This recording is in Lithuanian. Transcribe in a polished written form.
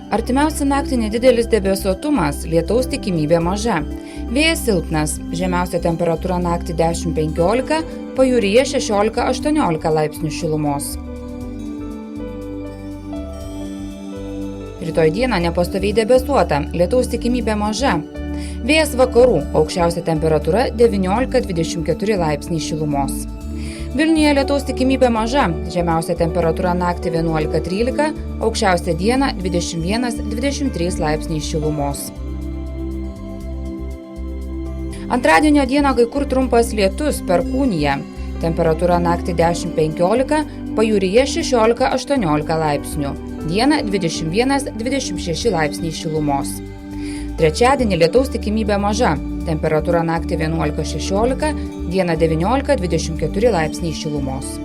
Artimiausią naktį nedidelis debesuotumas, lietaus tikimybė maža. Vėjas silpnas, žemiausia temperatūra naktį 10–15, pajūryje 16–18 laipsnių šilumos. Rytoj dieną nepastoviai debesuota, lietaus tikimybė maža. Vėjas vakarų, aukščiausia temperatūra 19–24 laipsniai šilumos. Vilniuje lietaus tikimybė maža, žemiausia temperatūra naktį 11–13, aukščiausia dieną 21–23 laipsniai šilumos. Antradienio dieną kai kur trumpas lietus Perkūnija. Temperatūra naktį 10–15, pajūryje 16–18 laipsnių, dieną 21–26 laipsniai šilumos. Trečiadienį lietaus tikimybė maža, temperatūra naktį 11–16, dieną 19–24 laipsniai šilumos.